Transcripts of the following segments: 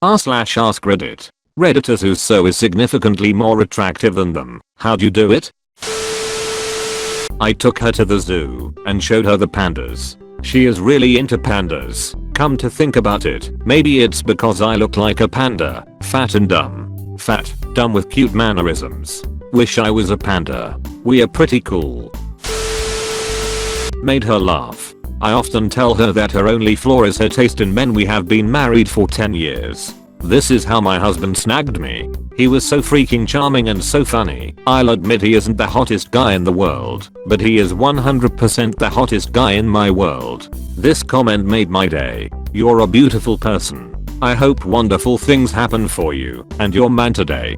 r/AskReddit. Redditors whose so is significantly more attractive than them. How'd you do it? I took her to the zoo and showed her the pandas. She is really into pandas. Come to think about it, maybe it's because I look like a panda, fat and dumb. Fat, dumb with cute mannerisms. Wish I was a panda. We are pretty cool. Made her laugh. I often tell her that her only flaw is her taste in men. We have been married for 10 years. This is how my husband snagged me. He was so freaking charming and so funny. I'll admit he isn't the hottest guy in the world, but he is 100% the hottest guy in my world. This comment made my day. You're a beautiful person. I hope wonderful things happen for you and your man today.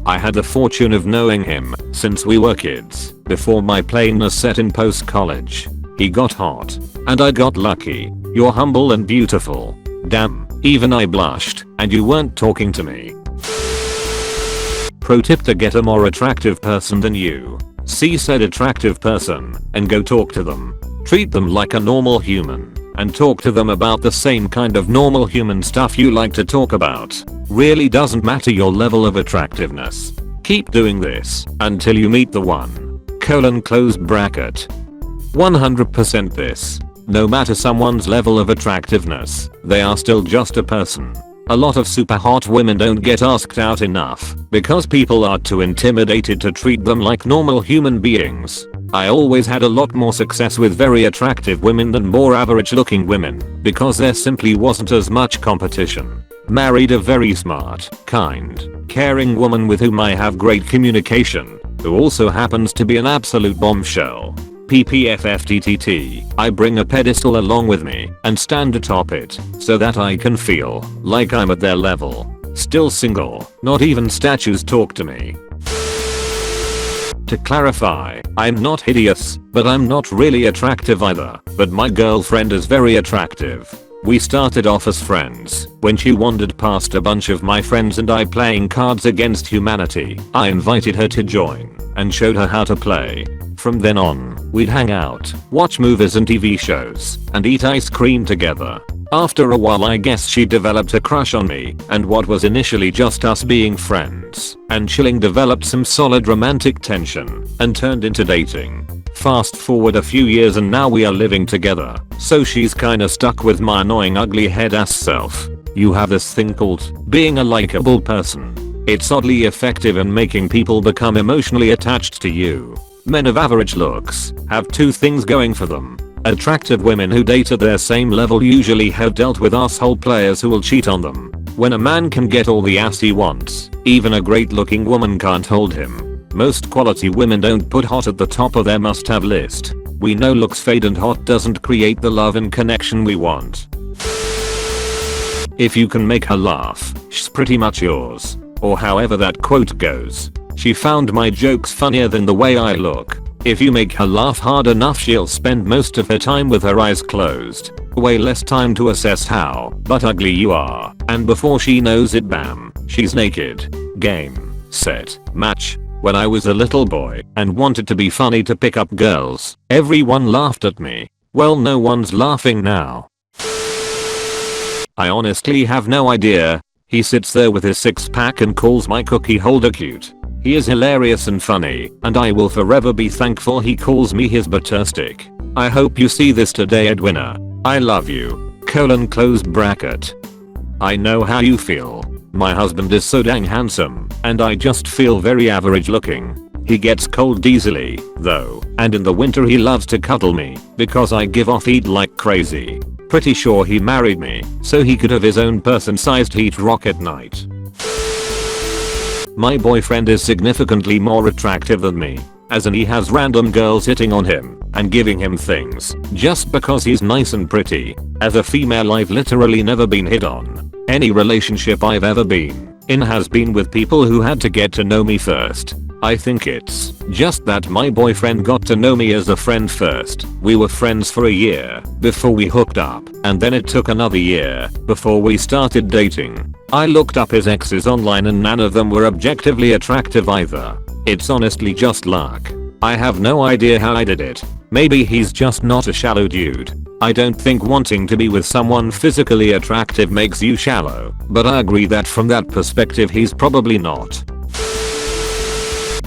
I had the fortune of knowing him since we were kids, before my plainness set in post-college. He got hot, and I got lucky. You're humble and beautiful. Damn, even I blushed, and you weren't talking to me. Pro tip to get a more attractive person than you. See said attractive person, and go talk to them. Treat them like a normal human, and talk to them about the same kind of normal human stuff you like to talk about. Really doesn't matter your level of attractiveness. Keep doing this until you meet the one. Close bracket. 100% this. No matter someone's level of attractiveness, they are still just a person. A lot of super hot women don't get asked out enough because people are too intimidated to treat them like normal human beings. I always had a lot more success with very attractive women than more average looking women because there simply wasn't as much competition. Married a very smart, kind, caring woman with whom I have great communication, who also happens to be an absolute bombshell. PPFFTTT, I bring a pedestal along with me and stand atop it so that I can feel like I'm at their level. Still single, not even statues talk to me. To clarify, I'm not hideous, but I'm not really attractive either, but my girlfriend is very attractive. We started off as friends when she wandered past a bunch of my friends and I playing Cards Against Humanity. I invited her to join and showed her how to play. From then on, we'd hang out, watch movies and TV shows, and eat ice cream together. After a while I guess she developed a crush on me, and what was initially just us being friends and chilling developed some solid romantic tension and turned into dating. Fast forward a few years and now we are living together, so she's kinda stuck with my annoying ugly head ass self. You have this thing called being a likable person. It's oddly effective in making people become emotionally attached to you. Men of average looks have two things going for them. Attractive women who date at their same level usually have dealt with asshole players who will cheat on them. When a man can get all the ass he wants, even a great looking woman can't hold him. Most quality women don't put hot at the top of their must-have list. We know looks fade and hot doesn't create the love and connection we want. If you can make her laugh, she's pretty much yours. Or however that quote goes. She found my jokes funnier than the way I look. If you make her laugh hard enough she'll spend most of her time with her eyes closed. Way less time to assess how but ugly you are. And before she knows it, bam, she's naked. Game, set, match. When I was a little boy and wanted to be funny to pick up girls, everyone laughed at me. Well, no one's laughing now. I honestly have no idea. He sits there with his six-pack and calls my cookie holder cute. He is hilarious and funny, and I will forever be thankful he calls me his butter stick. I hope you see this today, Edwina. I love you. Close bracket. I know how you feel. My husband is so dang handsome, and I just feel very average looking. He gets cold easily, though, and in the winter he loves to cuddle me, because I give off heat like crazy. Pretty sure he married me, so he could have his own person-sized heat rock at night. My boyfriend is significantly more attractive than me, as in he has random girls hitting on him and giving him things just because he's nice and pretty. As a female, I've literally never been hit on. Any relationship I've ever been in has been with people who had to get to know me first. I think it's just that my boyfriend got to know me as a friend first. We were friends for a year before we hooked up, and then it took another year before we started dating. I looked up his exes online and none of them were objectively attractive either. It's honestly just luck. I have no idea how I did it. Maybe he's just not a shallow dude. I don't think wanting to be with someone physically attractive makes you shallow, but I agree that from that perspective he's probably not.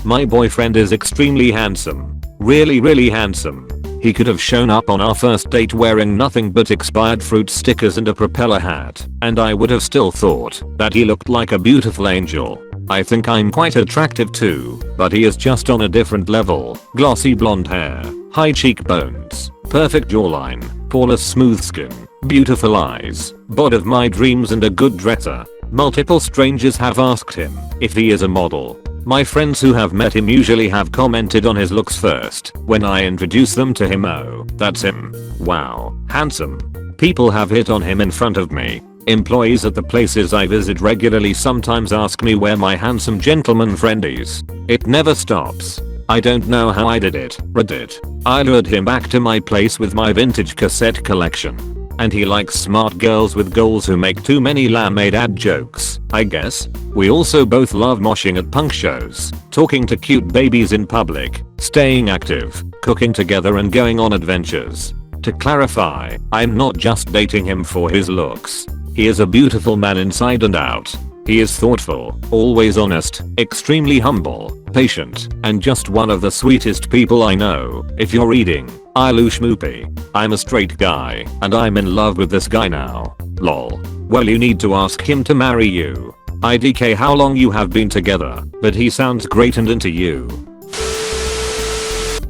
My boyfriend is extremely handsome. Really handsome. He could have shown up on our first date wearing nothing but expired fruit stickers and a propeller hat, and I would have still thought that he looked like a beautiful angel. I think I'm quite attractive too, but he is just on a different level. Glossy blonde hair, high cheekbones, perfect jawline, flawless smooth skin, beautiful eyes, bod of my dreams and a good dresser. Multiple strangers have asked him if he is a model. My friends who have met him usually have commented on his looks first when I introduce them to him. Oh, that's him. Wow, handsome. People have hit on him in front of me. Employees at the places I visit regularly sometimes ask me where my handsome gentleman friend is. It never stops. I don't know how I did it. Reddit. I lured him back to my place with my vintage cassette collection. And he likes smart girls with goals who make too many lame dad jokes, I guess. We also both love moshing at punk shows, talking to cute babies in public, staying active, cooking together and going on adventures. To clarify, I'm not just dating him for his looks. He is a beautiful man inside and out. He is thoughtful, always honest, extremely humble, patient, and just one of the sweetest people I know. If you're reading, I loo schmoopy. I'm a straight guy, and I'm in love with this guy now. Lol. Well, you need to ask him to marry you. IDK how long you have been together, but he sounds great and into you.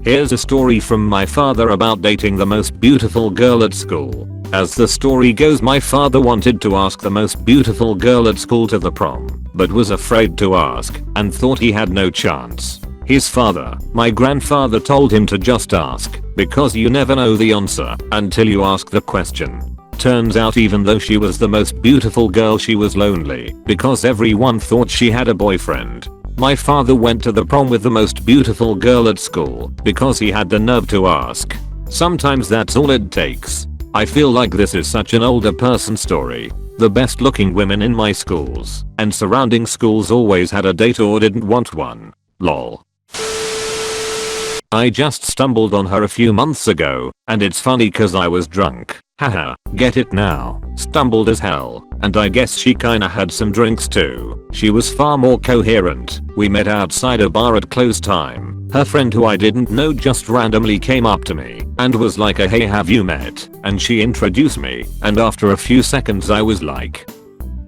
Here's a story from my father about dating the most beautiful girl at school. As the story goes, my father wanted to ask the most beautiful girl at school to the prom, but was afraid to ask and thought he had no chance. His father, my grandfather, told him to just ask, because you never know the answer until you ask the question. Turns out even though she was the most beautiful girl, she was lonely because everyone thought she had a boyfriend. My father went to the prom with the most beautiful girl at school because he had the nerve to ask. Sometimes that's all it takes. I feel like this is such an older person story. The best looking women in my schools and surrounding schools always had a date or didn't want one. Lol. I just stumbled on her a few months ago, and it's funny cause I was drunk. Haha, get it now. Stumbled as hell, and I guess she kinda had some drinks too. She was far more coherent. We met outside a bar at close time. Her friend who I didn't know just randomly came up to me and was like, hey, have you met? And she introduced me, and after a few seconds I was like,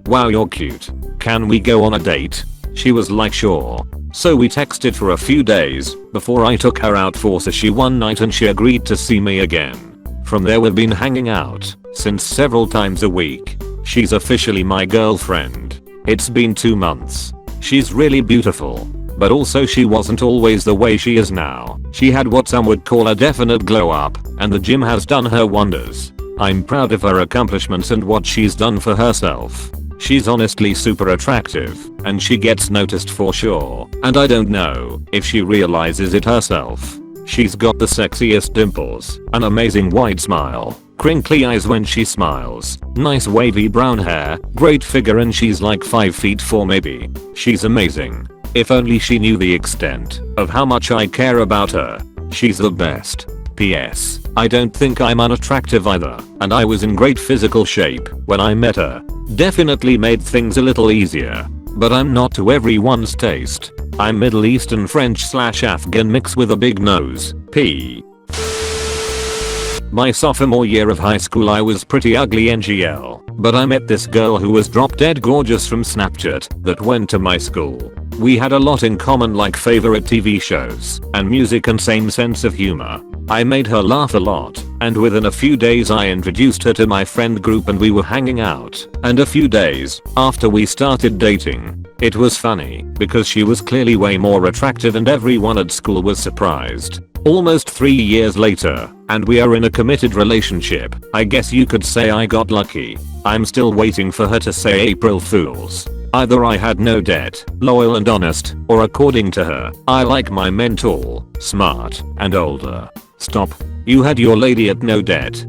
wow, you're cute. Can we go on a date? She was like, sure. So we texted for a few days before I took her out for sushi one night and she agreed to see me again. From there we've been hanging out since several times a week. She's officially my girlfriend. It's been 2 months. She's really beautiful, but also she wasn't always the way she is now. She had what some would call a definite glow up, and the gym has done her wonders. I'm proud of her accomplishments and what she's done for herself. She's honestly super attractive, and she gets noticed for sure, and I don't know if she realizes it herself. She's got the sexiest dimples, an amazing wide smile, crinkly eyes when she smiles, nice wavy brown hair, great figure, and she's like 5'4" maybe. She's amazing. If only she knew the extent of how much I care about her. She's the best. P.S. I don't think I'm unattractive either, and I was in great physical shape when I met her. Definitely made things a little easier, but I'm not to everyone's taste. I'm Middle Eastern French/Afghan mix with a big nose. P. My sophomore year of high school I was pretty ugly NGL, but I met this girl who was drop dead gorgeous from Snapchat that went to my school. We had a lot in common, like favorite TV shows and music and same sense of humor. I made her laugh a lot, and within a few days I introduced her to my friend group and we were hanging out. And a few days after we started dating. It was funny because she was clearly way more attractive and everyone at school was surprised. Almost 3 years later, and we are in a committed relationship. I guess you could say I got lucky. I'm still waiting for her to say April Fools. Either I had no debt, loyal and honest, or according to her, I like my men tall, smart, and older. Stop. You had your lady at no debt.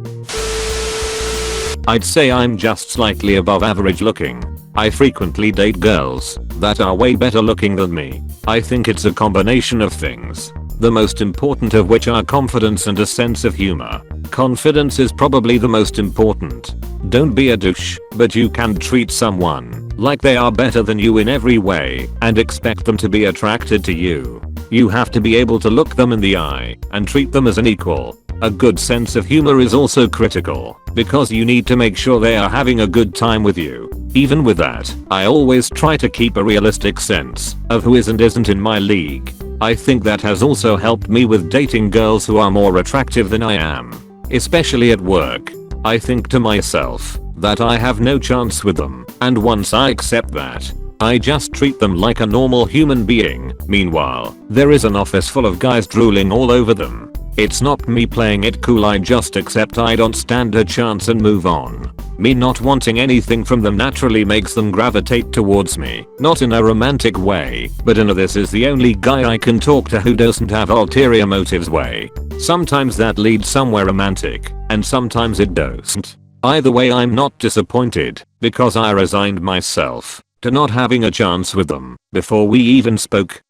I'd say I'm just slightly above average looking. I frequently date girls that are way better looking than me. I think it's a combination of things. the most important of which are confidence and a sense of humor. Confidence is probably the most important. Don't be a douche, but you can treat someone like they are better than you in every way and expect them to be attracted to you. You have to be able to look them in the eye and treat them as an equal. A good sense of humor is also critical because you need to make sure they are having a good time with you. Even with that, I always try to keep a realistic sense of who is and isn't in my league. I think that has also helped me with dating girls who are more attractive than I am, especially at work. I think to myself that I have no chance with them, and once I accept that, I just treat them like a normal human being. Meanwhile, there is an office full of guys drooling all over them. It's not me playing it cool, I just accept I don't stand a chance and move on. Me not wanting anything from them naturally makes them gravitate towards me, not in a romantic way, but in a this is the only guy I can talk to who doesn't have ulterior motives way. Sometimes that leads somewhere romantic, and sometimes it doesn't. Either way, I'm not disappointed, because I resigned myself to not having a chance with them before we even spoke.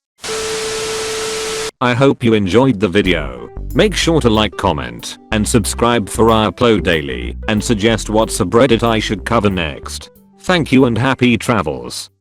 I hope you enjoyed the video. Make sure to like, comment, and subscribe for I upload daily and suggest what subreddit I should cover next. Thank you and happy travels.